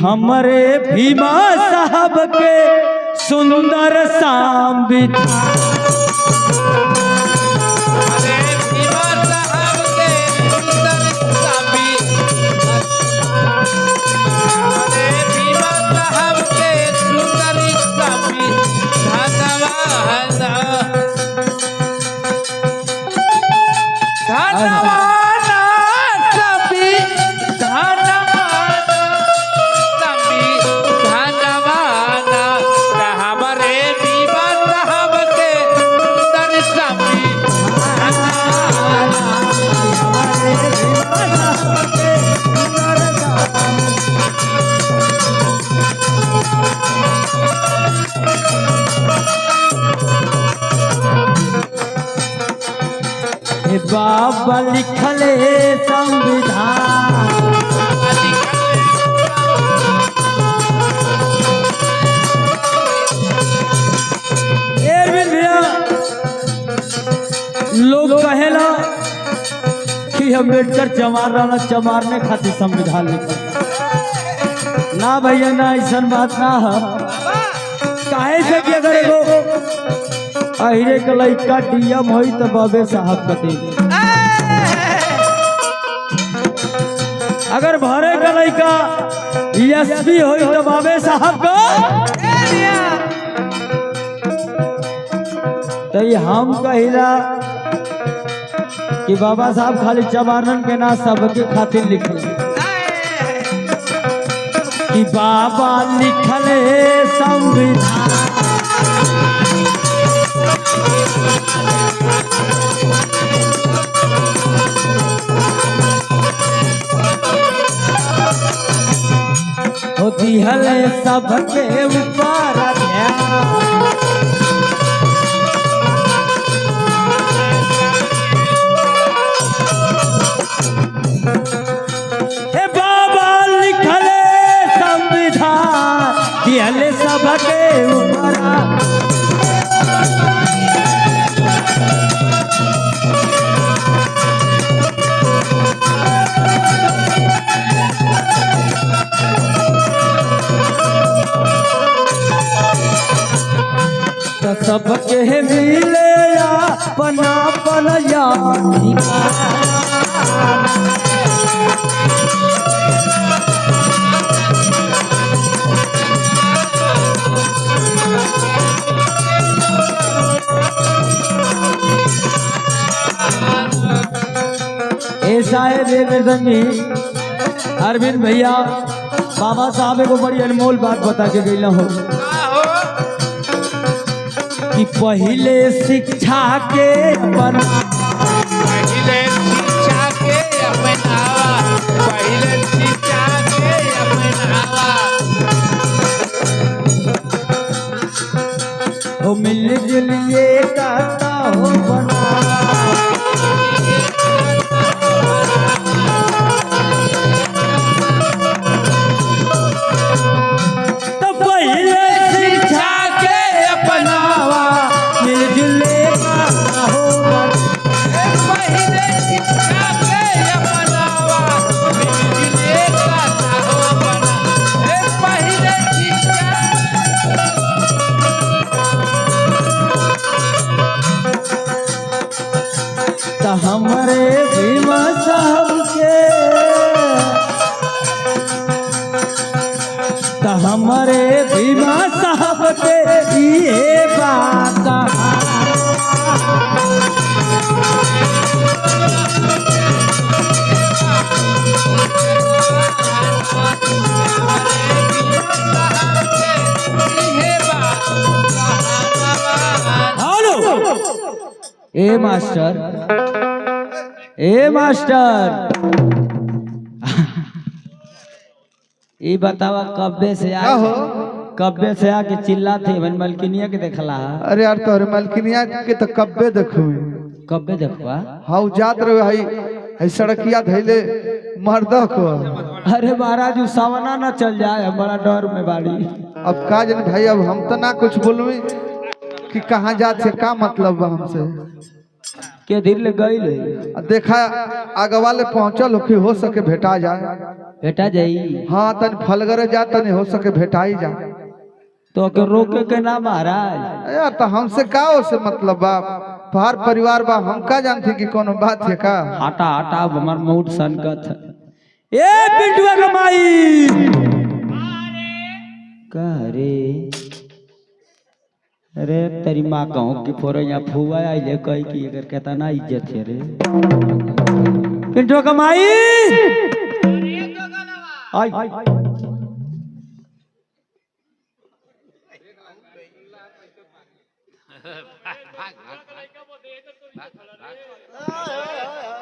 हमरे भीमा साहब के सुंदर संविधान। बाबा लिखले संविधान। लोग कहेला कि अम्बेडकर चमार रहा, चमारने खातिर संविधान लिखा। ना भैया ना, ऐसा बात ना है। काहे से कि अगर एगो अहिरे के लइका डीएम होई तो बाबे साहब कते, अगर भरे का लइका एसपी होई तो बाबे साहब को। तो हम कहिला कि बाबा साहब खाली चमारन के ना सबके खातिर लिखल कि बाबा लिखले संविधान। होती हले सबके ऊपर हे बाबा लिखले संविधान, हले सबके ऊपर। सबके मिले अपना पलया ऐसा है देवी अरविंद भैया बाबा साहब को बड़ी अनमोल बात बता के गई हो कि पहले शिक्षा के अपनावा, पहले शिक्षा के अपनावा, पहले शिक्षा के अपनावा। हो मिलजुल ये कहता हो तो पहले शिक्षा के अपनावा, मिलजुले हो पहले शिक्षा के अपनावा, मिलजुले हो बना। पहले शिक्षा तो हमारे भीमा साहब के, तो हमारे भीमा साहब के ये बात ए मास्टर, ए मास्टर, ये बतावा कब्बे से कब्बे से आके चिल्ला थे मलकिनिया के देखला। अरे यार तोरे मलकिनिया के तो कब्बे देखो, कब्बे देखवा। हाँ जात रहे है सड़किया धैले मर्दा को। अरे महाराज सावना ना चल जाए, बड़ा डर में बाड़ी। अब का जन भाई, अब हम तो ना कुछ बोलवे कि कहाँ जात से का मतलब हमसे के दिल ले गई ले। देखा आगे वाले पहुंचल हो कि हो सके भेटा जाए। बेटा जाई हाँ तन फलगरे जा तने हो सके भेटाई जा। तो के रोके के ना महाराज। यार तो हमसे का से मतलब बा, तोहार परिवार बा, हम का जानते कि कोनो बात है का। हटा हटा हमार मूड सनकत ए पिंटुआ कमाई का रे। अरे तेरी माँ कहूँ कि फोरे यहाँ फुआ आइले कही कि अगर कहता ना इज्जत है रे पिंटुआ कमाई आई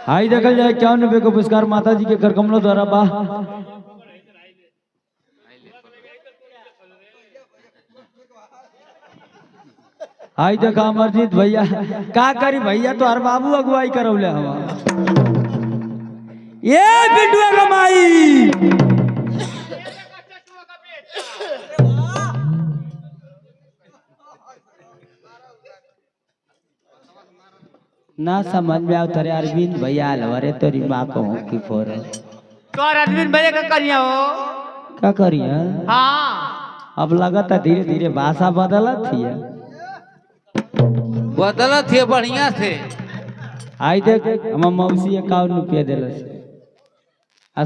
हाई देखल जाए 51 रुपये का पुरस्कार माता जी के कर कमलों द्वारा बा। हाई देखा अमरजीत भैया का करी भैया तो हर बाबू अगुवाई करौले हवा ये बिंदुआ कमाई ना समझ में आओ तेरे अरविंद भैया अलवरे तेरी माँ को की फोर तो अरविंद भैया का करिया हो क्या करिए। हाँ अब लगता धीरे धीरे भाषा बदलत थी बदलत थे बढ़िया थे। आई देख हम मौसी 51 रुपया दिलस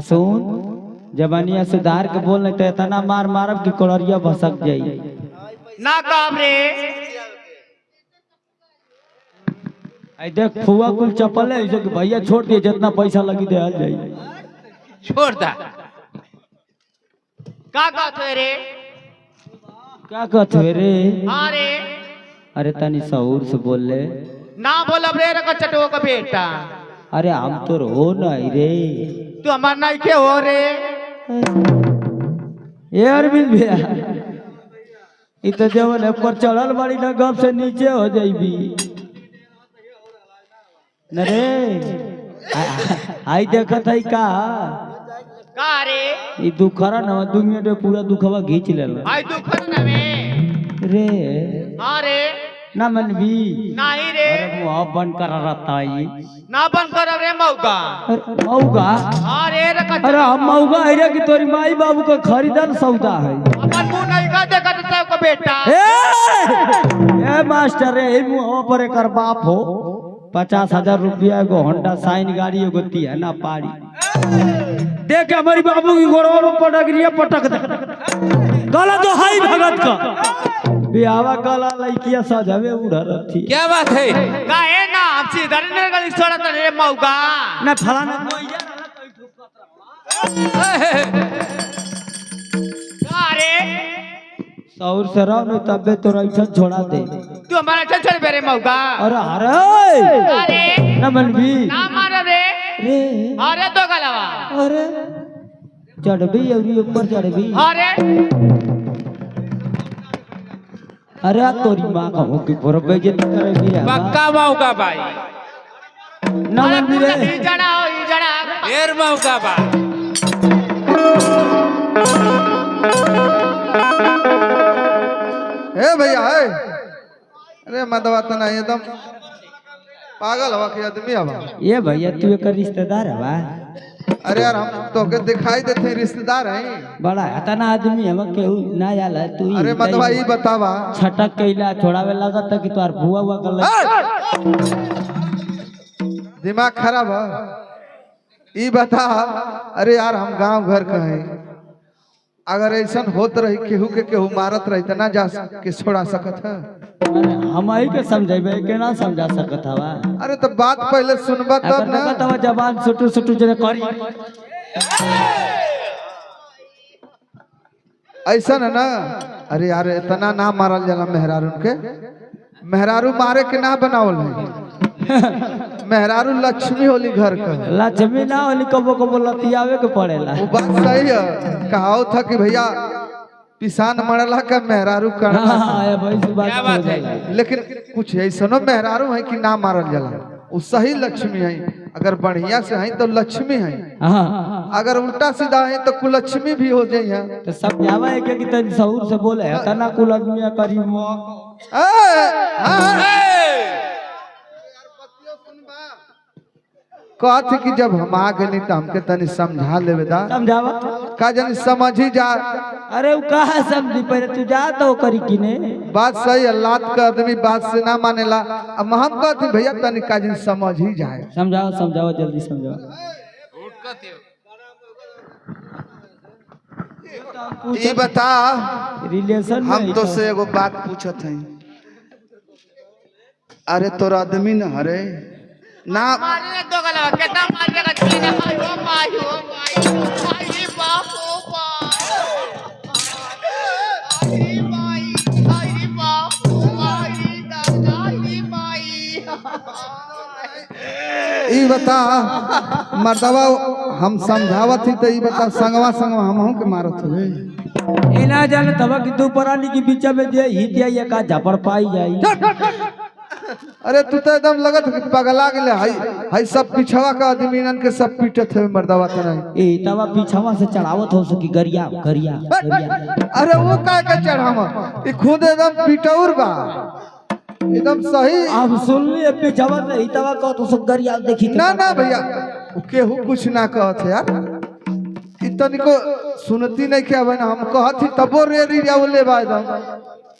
सुन जबानिया सुधार के बोल नहीं तो इतना मार मारब कि कोलरिया भसक जाई ना काम रे। आई देख फुआ कुल चप्पल है कि भैया छोड़ दिए जितना पैसा लगी दे आ जाई छोड़ दा का कहते रे। क्या कहते रे। हाँ रे अरे तनी सहूर से बोल ले ना बोलब रे रका चटो का बेटा। अरे हम तो हो नहीं रे तू हमार नहीं के हो रे। ये अरविंद भैया इ तो जवन है पर चढ़ल बाड़ी ना गप से नीचे हो जाइबी न रे। आई देखत है का रे इ दुखरा न दुनिया में पूरा दुखवा घींच लेला आई दुखर न में रे। हाँ रे ना मनवी नहीं रे। अरे मुंह बंद कर रहता है ना बंद कर रे मौका। अरे मऊगा हाँ रे रका अरे हम मऊगा है रे कि तोरी माई बाबू का खरीदल सौदा है। अपन मुंह नहीं का देखा तो का बेटा। ए मास्टर रे ई मुंह पर एकर बाप हो 50,000 रुपया एगो होंडा साइन गाड़ी एगो है ना पारी देख हमारी बाबू की गोड़वा में पटक दे गला तो हाई भगत का बियावा गला लइकिया सजावे उड़ा रथी। क्या बात है काहे ना हम सीधर ने गली छोड़ा त रे मौका ना फलाना मोइया अरे सौर से रहो नहीं तबे तो रैठन छोड़ा दे तू हमारा चल चल बेरे मौका। अरे अरे अरे ना मनवी ना मार रे रे अरे तो गलवा अरे चढ़बी अवरी ऊपर चढ़बी अरे अरे तोरी माँ का हो कि पूरा बेइज्जत करेगी यार पक्का मौका भाई ना मनवी रे ई जड़ा ढेर मौका बा। ए भैया है अरे मदवा तना एकदम पागल हवा के आदमी हवा। ये भैया तू एक रिश्तेदार है बा। अरे यार हम तो के दिखाई देते रिश्तेदार हैं। बड़ा इतना आदमी हम केहू ना जाला तू ही अरे मदवा ई बतावा छटक कैला छोड़ावे लगत कि तोर बुआ हुआ कर दिमाग खराब है ई बता। अरे यार हम गांव घर का है अगर ऐसा होत रही केहू के केहू मारत रही त ना जा के छोड़ा सकत है। हम ही के समझेबे के ना समझा सकत हवा। अरे तो बात पहले सुनबा तब ना तब जबान सुटू सुटू जने करी ऐसा है ना। अरे यार इतना ना मारल जाला मेहरारू के। मेहरारू मारे के ना बनावल है। मेहरारू लक्ष्मी होली घर का लक्ष्मी ना होली कबो कबो लतियावे के पड़ेला। वो बात सही है। कहाव था कि भैया पिसान मरला का मेहरारू करना हां भाई से बात है लेकिन कुछ ऐसा मेहरारू है कि ना मारल जाला वो सही लक्ष्मी है। अगर बढ़िया से है तो लक्ष्मी है अगर उल्टा सीधा है तो कुलक्ष्मी भी हो जाई है। तो समझावा है कि तनी सहूर से बोले है तना कुल आदमी करी मो कहत कि जब हम आ गए तो हमके तनी समझा लेवे दा समझावा का जानी समझ ही जा। अरे वो कहा समझी पहले तू जा तो करी कि ने बात सही अल्लाह का आदमी बात से ना मानेला। अब हम कहते भैया तनी का जानी समझ ही जाए। समझाओ समझाओ जल्दी समझाओ। ये बता रिलेशन हम तो से एगो बात पूछत हैं। अरे तोर आदमी न हरे ना मारने दो गला कितना मारेगा तीन भाई ओ भाई बाप ओ बाप आई बाप ओ भाई दादा भाई। ई बता मर्दवा हम समझावत ही तो ई बता संगवा संगवा हम के मारत हुए ए ना जाने तब कि तू परानी के बीच में जे ही दिया ये का झापड़ पाई जाई। अरे तू तो एकदम लगत कि पगला गेले हाई सब पिछवा का आदमीनन के सब पीटत है मर्दवा त नहीं। ए तवा पीछवा से चढ़ावत हो सकी गरिया गरिया गरिया। अरे वो काय के चढ़ावा ई खुद एकदम पिटौर बा एकदम सही। अब सुन लिए पीछवा से ही तवा को तो सब गरिया देखी ना ना भैया केहू कुछ ना कहत है यार। इतनी को सुनती नहीं के अब हम कहत ही तबो रेरी जावले बा एकदम।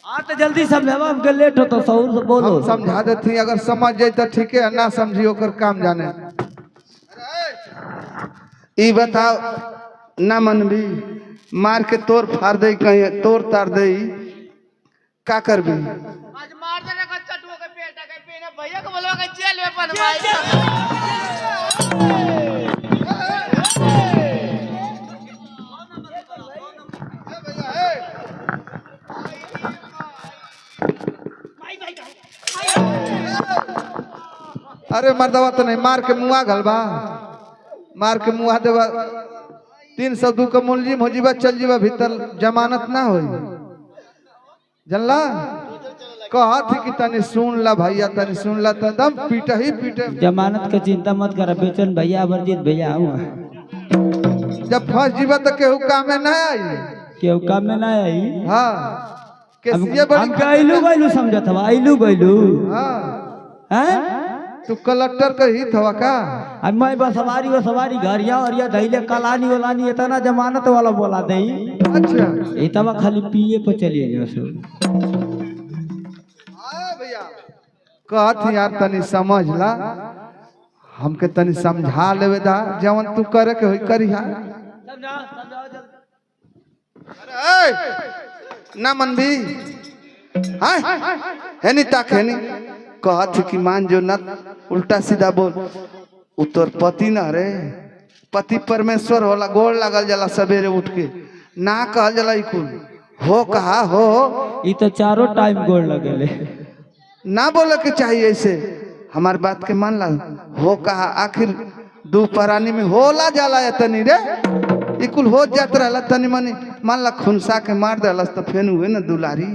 हां तो जल्दी समझावा हमके लेट हो तो सौर से बोलो। हम समझा देती अगर समझ जाए तो ठीक है ना समझी ओकर काम जाने। ई बताओ ना मनबी मार के तोड़ फाड़ दे कहीं तोड़ तार दे का करबी। आज मार देने का चटुआ के पेट के पेने भैया को बोलवा के जेल में बनवाई। अरे मर्दवा तो नहीं मार के मुआ घलबा मार के मुआ देवा 302 का मुलजिम हो जीवा चल जीवा भीतर जमानत ना होई जनला। कहत कि तनी सुन ला भैया तनी सुन ला तो दम पीटे ही पीटे। जमानत के चिंता मत कर बेचन भैया अमरजीत भैया हूं। जब फंस जीवा तो केहू काम में ना आई केहू काम में ना आई। हां केसिए बड़ी हम आइलू गइलू समझत हवा आइलू गइलू। हां हैं तू कलेक्टर का ही थवा का। अब मैं बस सवारी घरिया और ये धैले कलानी वलानी इतना जमानत वाला बोला दई। अच्छा ए तवा खाली पिए पे चलिए जसो। हां भैया कहत यार तनी समझ ला हमके तनी समझा लेवे दा जवन तू करे के होई करिहा। समझाओ जल्दी। अरे ना मन भी हां हेनी ताक हेनी कहत कि मान जो न उल्टा सीधा बोल उत्तर पति न रे पति परमेश्वर होला गोड़ लागल जाला सवेरे उठ के ना कहल जाला ई कुल हो कहा हो। ई तो चारों टाइम गोड़ लगेले ना बोले के चाहिए ऐसे हमार बात के मान ला हो कहा आखिर दू परानी में होला जाला या तनी रे ई कुल हो जात रहला तनी मनी मान ला खुनसा के मार देलस तो फेन हुए न दुलारी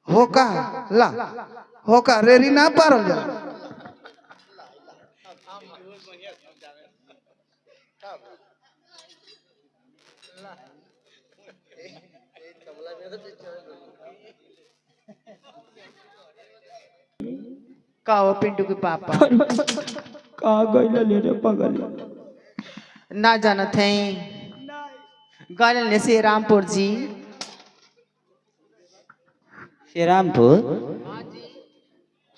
हो कहा ला हो का रेरी ना पारल जा। का हो पिंटू के पापा का गइल ले रे पगल ना जानत है गल ने से रामपुर जी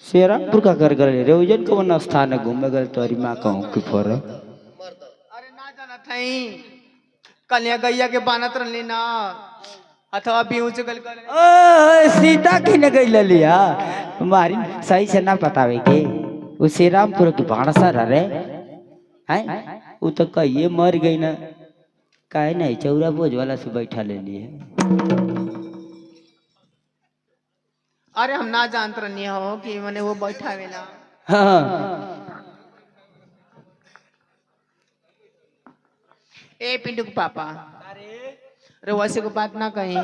शेरामपुर का कर गए रे उजन कौन स्थान है घूमे गए तोरी माँ कहूँ कि फोर। अरे ना जानत है कन्या गैया के बानत रहली ना अथवा बीऊच गल कर। ओ सीता की ने गई लिया तुम्हारी सही से ना बतावे के वो शेरामपुर की भाणसा रे हैं वो तो कहिए मर गई ना काहे नहीं चौरा बोझ वाला से बैठा ले लिए। अरे हम ना जानत रहनी हो कि मने वो बैठा वेला। हाँ ए पिंटू के पापा अरे वैसे को बात ना कही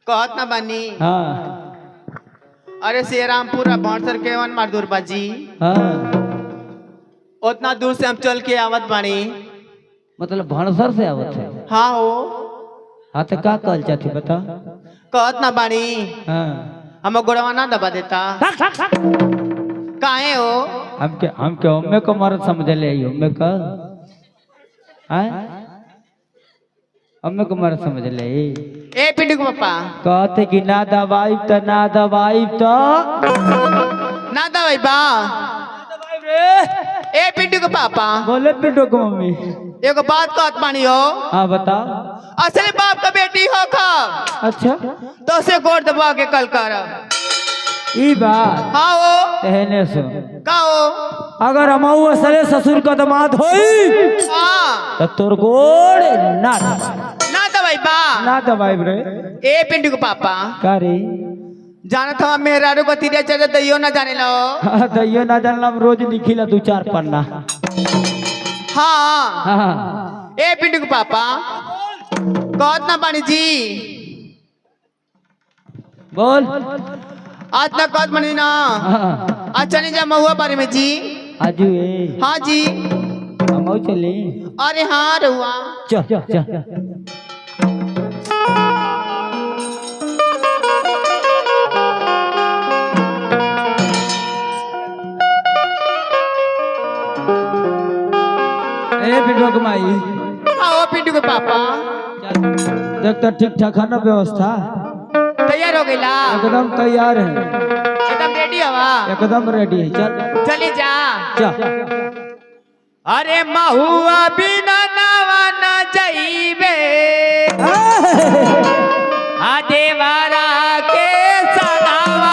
कहत ना बानी। हाँ अरे श्रीरामपुर भौसर के वन मारदूर बाजी हाँ उतना दूर से हम चल के आवत बानी। मतलब भणसर से आवत है। हाँ हो हाँ तो का कहल चाहती बता। कहत ना बानी हाँ हम गोड़वा ना दबा देता काहे हो हमके हमें को मरद समझ ले आई हमें का हैं हमें को मरद समझ ले ए पिंटू के पापा कहते कि ना दवाई तो ना दवाई बा ए पिंटू के पापा बोले पिंटू को मम्मी एगो बात कहत बानी हो। हाँ बता असली बाप का बेटी हो खा अच्छा तो से गोड़ दबा के कल कर ई बात हाँ हो कहने सुन का हो अगर हम असले ससुर का दामाद होई हाँ तो तोर गोड़ ना दवाई बा ना दवाई रे ए पिंटू के पापा का रे जाना था मेहरारू को तीरे चले दैयो ना जाने लो दैयो ना जानला हम रोज लिखिला 2-4 पन्ना हाँ हाँ ए पिंटू के पापा कहत ना बानी जी बोल आज तक कहत बानी ना अच्छा नहीं जा महुआ बारे में जी आजू ए हाँ जी हम चले अरे हाँ रहुआ चल ए पिंटू के माई आओ पिंटू के पापा देख तो ठीक ठाक है ना व्यवस्था तैयार हो गईला एकदम तैयार है एकदम रेडी हवा एकदम रेडी है चल चली जा चल अरे महुआ बिना नावा न जाइबे आ देवारा के सनावा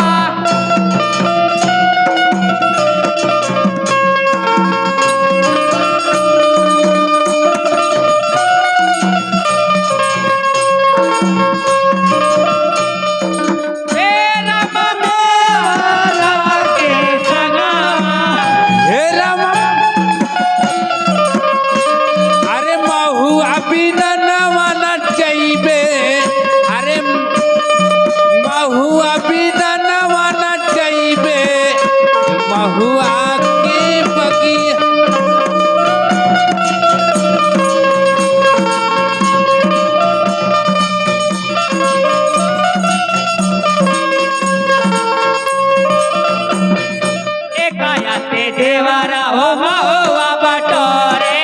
देवारा हो महुआ बटोरे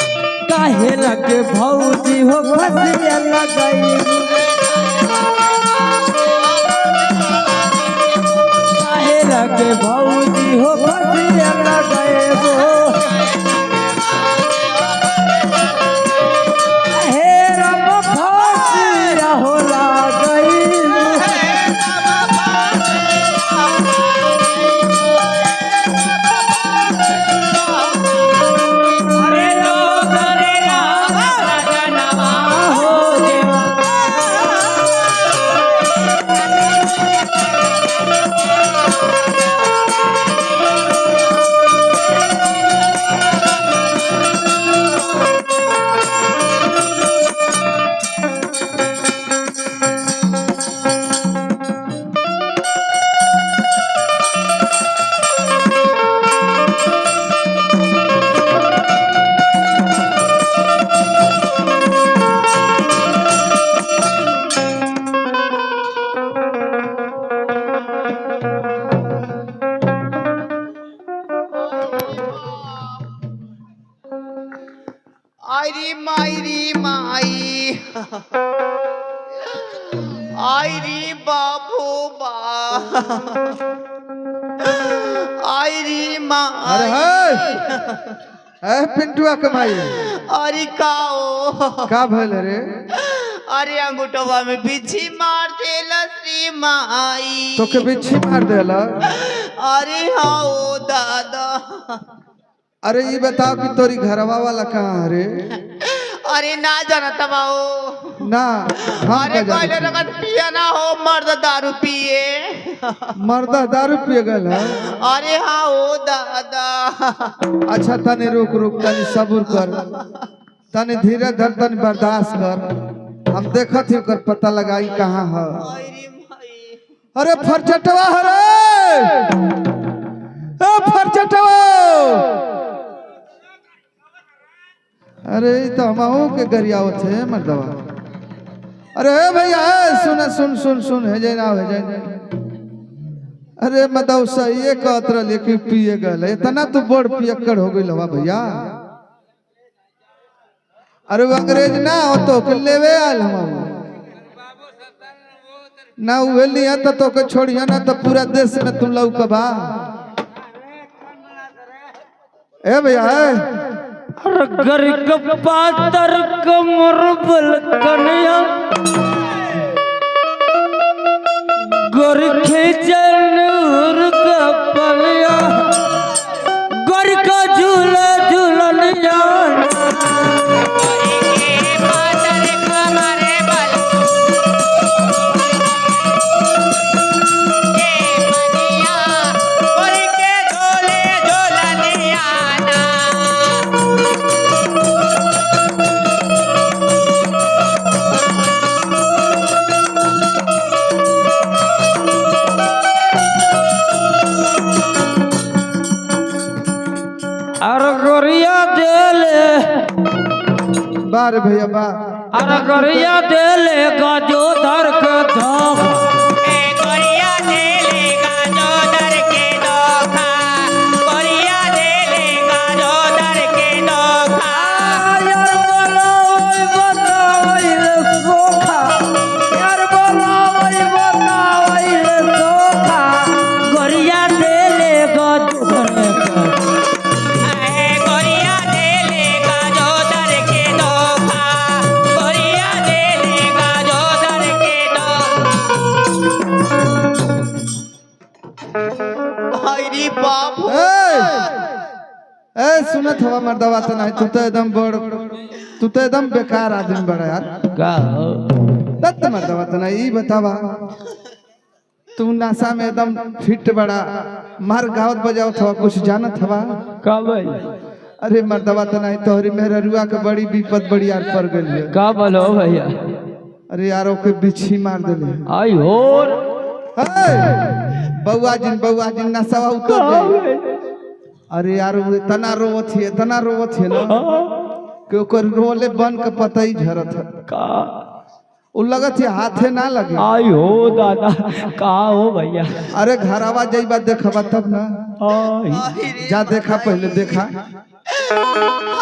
लगे भौजी हो फसिया लगाई काहे लगे भौजी हो फसिया लगाए हे रब फसिया हो लगाई आयरी मायरी माई आयरी बाबू बा आयरी अरे माई ए पिंटुआ कमाई अरे काओ का भइल रे? अरे अंगूठवा में बिच्छी मार देला श्री माई तो के बिच्छी मार देला? अरे हाँ ओ दादा अरे ये बताओ कि तोरी घरवा वाला कहाँ है रे? अरे ना जाना तबाओ ना हम अरे का कोई रगत पिया ना हो मर्द दारू पिए मर्दा दारू पिए गल है? अरे हाँ ओ दादा अच्छा तनी रुक रुक तनी सब्र कर तनी धीरे धर तनी बर्दाश्त कर हम देखत ही ओकर पता लगाई कहाँ है। अरे भाई अरे फरचटवा हरे ए फरचटवा अरे ई तो हमहू के गरियावत है मर्दवा। अरे भैया सुन सुन सुन सुन है जे ना है जे अरे मतलब सही कहत रहे कि पिए गल इतना तो बड़ पियक्कड़ हो गई लवा भैया। अरे वो अंग्रेज ना हो तो के लेवे आल हम ना उहे लिया तो के छोड़िया ना तो पूरा देश में तुम लौकबा। ए भैया अरे गरीब पातर कमर बल कन्या गोर खींचन का पलिया गोर का झूला झूलनिया अरे गोरिया देले बार भैया बा अरे गोरिया देले गाजो धर के धाम अरे बाप ए सुनत हवा मर्दवा तो नहीं तू तो एकदम बेकार आदमी बड़ा यार का तत मर्दवा तो नहीं ई बतावा तू नशा में एकदम फिट बड़ा मार गावत बजावत हवा कुछ जानत हवा का भाई अरे मर्दवा तो नहीं तोहरी मेहरुआ के बड़ी विपद बड़ी यार पड़ गई है। का बोलो भैया अरे यार ओके बिच्छी मार देले आई होर बउआ जिन नशा उतर गई। अरे यार वो तना रोवत है ना कि ओकर रोले बन के पता ही झरत है का उ लगत है हाथे ना लगे। आई हो दादा का हो भैया अरे घरवा जइबा देखबा तब ना आई जा देखा पहले देखा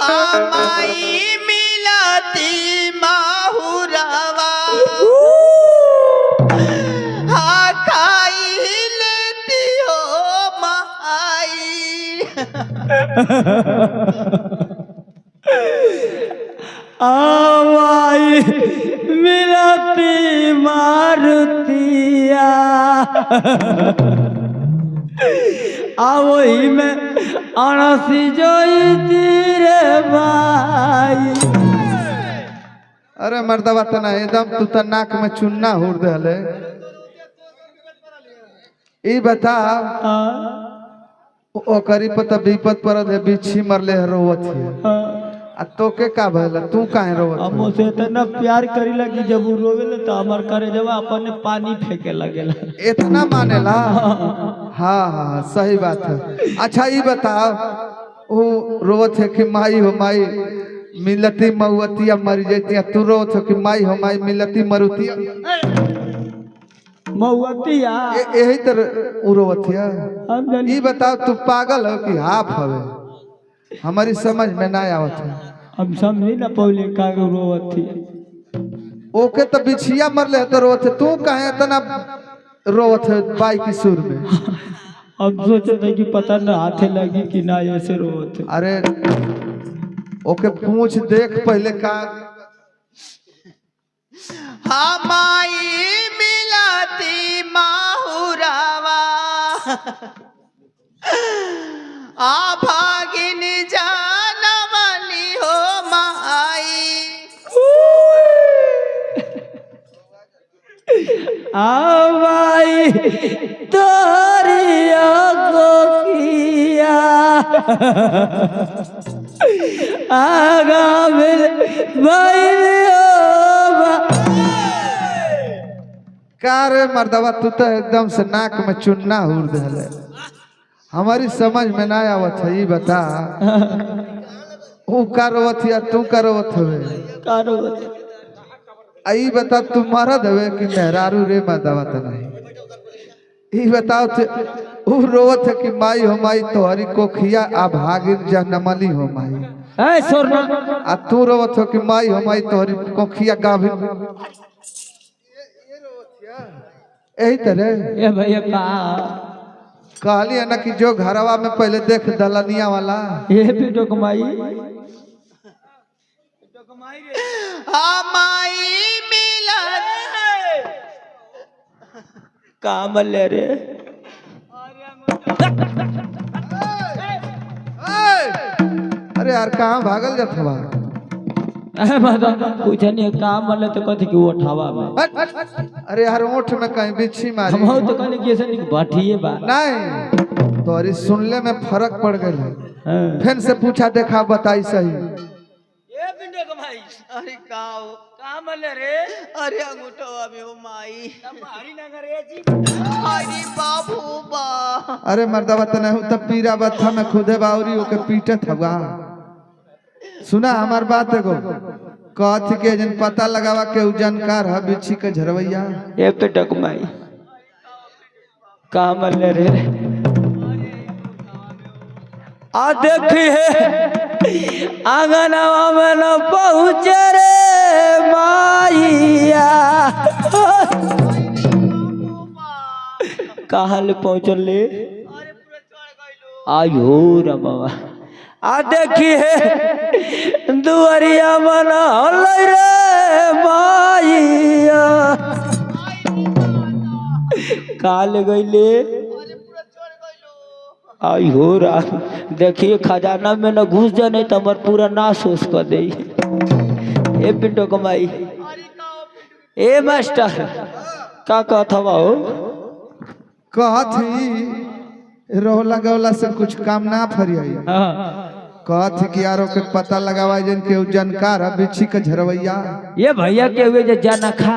हमारी मिलती माहुरावा हाँ खाई लेती हो माई आवाई मिलती मारुतिया आवही में अणसी जोई तेरे भाई। अरे मर्दवा तना एकदम तू त नाक में चुन्ना हुर देले। ई बता ओकरी पता विपद पड़ल है बिच्छी मरले है रोवत है आ तोके का भइल तू काहे रोवत हम उसे इतना प्यार करी लगी जब वो रोवेले तो हमार करे जब अपने पानी फेंके लगेला इतना मानेला। हाँ हाँ सही बात है। अच्छा ये बताओ वो रोवत है कि माई हो माई मिलती मऊतिया मर जैतिया तू रोवत हो कि माई हो माई मिलती मरुतिया मऊतिया यही तरह उ रोवत है। हम जानी ये बताओ तू पागल हो कि हाफ हवे हमारी समझ में ना आवत है। हम समझी ना पौले का रोवत थी। ओके तो बिछिया मरले तो रोवत है, तू कहे इतना रोवत है बाई की सुर में? अब सोचे थे कि पता ना हाथे लगी कि ना, ऐसे रोवत है। अरे ओके पूछ देख पहले का। हमाई मिलती माहुरावा आ भागिन जानवली हो माई। आवाई तोरिया को किया आगा मिल का रे मर्दवा, तू तो एकदम से नाक में चुन्ना हुर दे। हमारी समझ में ना आवत है, ये बता वो का रोवत या तू का रोवत हवे? का रोवत? आई बता तू मरद हवे कि मेहरारू रे मर्दवा? तो नहीं, ये बताओ वो रोवत है कि माई हो माई तोहरी कोखिया आ भागिन जनमली हो माई। ऐ सोरना आ तू रोवत हो कि माई हो माई तोहरी कोखिया गाभिन। यही तरह ये भैया का कहली है ना कि जो घरवा में पहले देख दलनिया वाला, ये भी डोकमाई हमाई मिलत काम ले रे। अरे यार कहाँ भागल जात बा? कुछ नहीं काम वाले तो कहते कि वो उठावा में। अरे यार ओठ में कहीं बिच्छी मारी। हम तो कहने कि ऐसे नहीं बाठिए बा नहीं तो अरे सुनले में फर्क पड़ गए। हाँ। फिर से पूछा देखा बताई सही। ये पिंडो कमाई। अरे काओ काम ले रे। अरे अंगूठवा में हो माई। हरी नगर ए जी। अरे बाबू बा। अरे मर्दवा तो नहीं तब पीरा बत्था में खुदे बाउरी ओके पीटत हवा। सुना हमार बात एगो कथी के जन पता लगावा के जानकार है बिच्छी के झरवैया। ये पे डकमाई काम ले रे। आ देखिए आंगनवा में न पहुँचे रे माइया। कहाँ ले पहुँचल ले? आयो रमावा। आ देखिए दुआरिया मना हलै रे माइया। काल गईले आई हो रहा। देखिए खजाना में न घुस जाने तो हमार पूरा नाश होश कर दे। ए पिंटो कमाई ए मास्टर का कहत हवा हो? कहत ही रोहला गवला से कुछ काम ना फरियाई। हाँ। कहत कि यारो के पता लगावा जन के जानकार है बिच्छी के झरवैया। ये भैया के हुए जो जाना खा।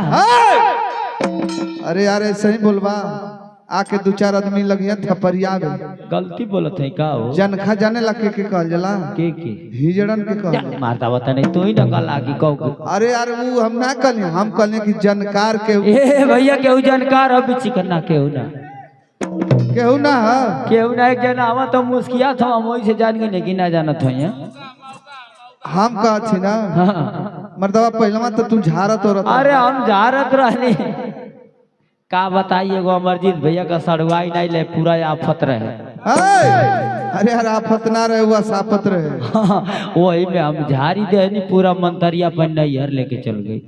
अरे यार ऐसे ही बोलबा आके दो चार आदमी लगिया थपरिया में। गलती बोलत है का हो? जनखा जाने लगे के कहल जला के हिजड़न के कहल मारता बता नहीं तो ही ना कल आगे कहो। अरे यार वो हम ना कहले, हम कहले कि जानकार के। ए भैया केहू जानकार अब बिच्छी करना केहू ना केहू ना है। केहू ना एक जना आवा तो मुस्किया था हम वही से जान गए नहीं कि ना जाना था यहाँ। हम कहत ना हाँ। मर्दवा पहलवा तो तू झारत हो रहा। अरे हम झारत रहने का बताइए एगो अमरजीत भैया का सड़वाई नहीं ले पूरा आफत रहे। अरे यार आफत ना रहे हुआ साफत रहे। हाँ, वही में हम झाड़ी दे नहीं पूरा मंतरिया पन नैहर लेके चल गई।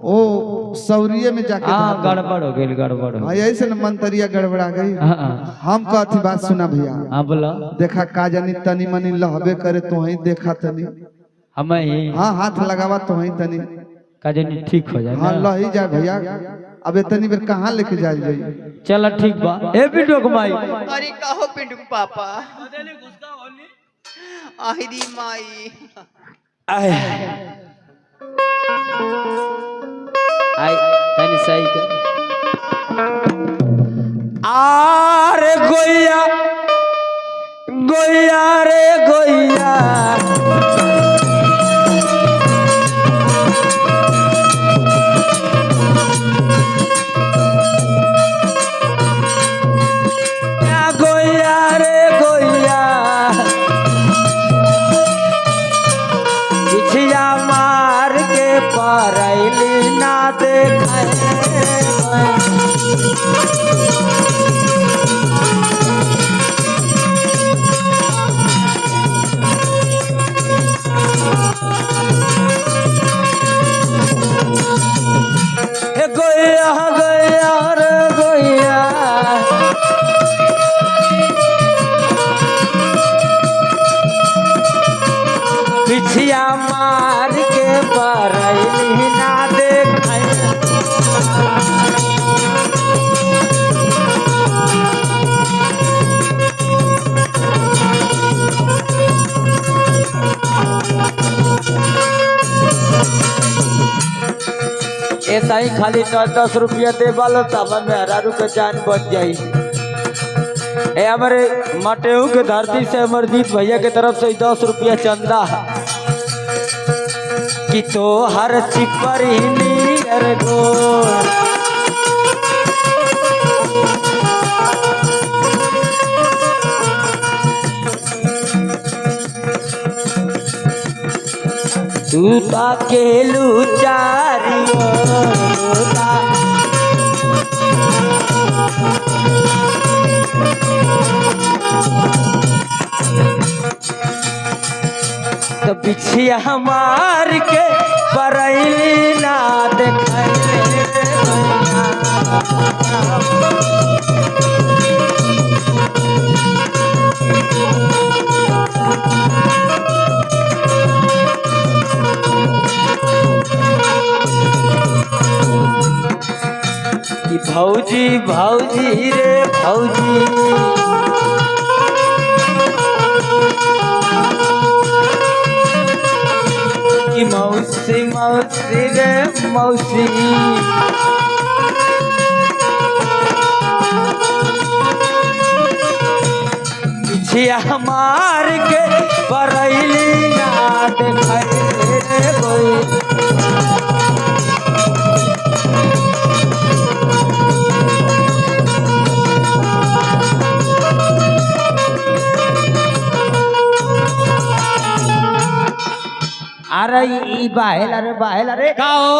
ओ सौरिये में जाके हाँ गड़बड़ हो गई गड़बड़ हो। ऐसे न मंतरिया गड़बड़ा गई। हाँ हम कहती बात सुना भैया। हाँ बोला देखा का जानी तनी मनी लहबे करे तो ही देखा तनी। हमें हाँ हाथ लगावा तो ही तनी का जानी ठीक हो जाए। हाँ लही जाए भैया। अब इतनी बेर कहाँ लेके जाए जाइए? चल ठीक बा। ए पिंटू कमाई अरे कहो पिंटू पापा आहिरी माई आई तनी सही कर। आरे गोया गोया रे गोया गोया रे गोया ऐसा ही खाली 10 रुपया दे वाला तब मेहरारू के जान बच जाई। ए हमारे मटेऊ के धरती से अमरजीत भैया के तरफ से 10 रुपया चंदा है कि तो हर चिपर ही नीर गोर तू अकेलू चारियो तो पिछिया हमार के बरैली ना देखे कि भौजी भौजी रे भौजी कि मौसी मौसी रे मौसी पीछे हमार के बरैली ना देखे रे कोई अरे ई बाहेल अरे का हो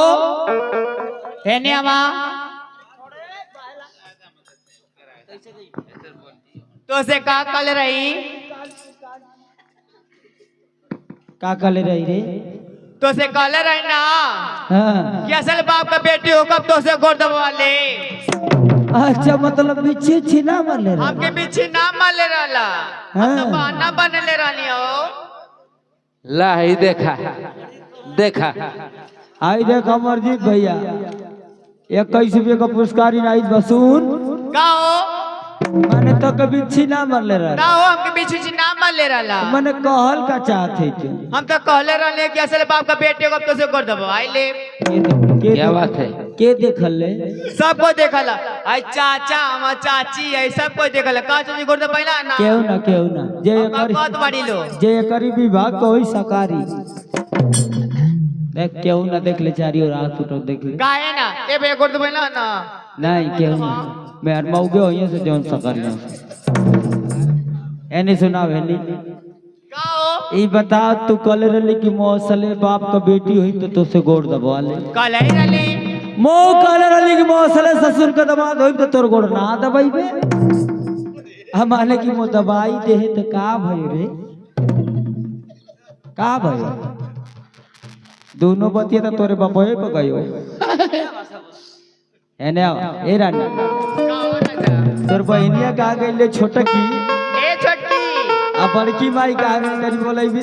हेने आवा तो से का कल रही का कले रही रे तो से कल रही ना हाँ। कि असल बाप का बेटी हो कब तो से गोर दबा ले। अच्छा मतलब पीछे छीना मारले रे आपके पीछे ना मारले रहला हाँ। तो बहाना बनले रहनी हो। ला ही देखा देखा आई देख अमरजीत भैया 21 रुपये का पुरस्कार इनायत बसून का हो माने तो कभी छीना मारले ना रहा हो हमके पीछे ना मारले रहला। माने कहल का चाहते थे हम तो कहले रहले कि असल बाप का बेटी हो कब तो से गोर दबा ले। क्या बात है के देखल ले सबको देखला आई चाचा हमार चाची आई सबको देखला का चाची गोर दबाइला ना केहू ना जे एकर बहुत बड़ी लो जे एकरी विभाग को होई सकारी देख केहू ना देख ले चारी और हाथ उठो देख ले गाए ना ए बे गोर दबाइला ना नहीं केहू ना मैं हर मौगे होइए से जौन सकारी एने सुना भेली का हो ई बता तू कल रली कि मौसले बाप का बेटी हुई तो तुझसे गोड़ दबा ले कल ही रली मो कल रली कि मौसले ससुर का दमाद हुई तो तोर गोड़ ना दबाइबे हमारे की मो दवाई दे तो का भई रे का भई दोनों बतिया तो तोरे बापोए पे गयो एने ए रानी का हो राजा तोर बहनिया का गइले छोटा की ए छोटकी आ बड़की माई का गइले बोलै भी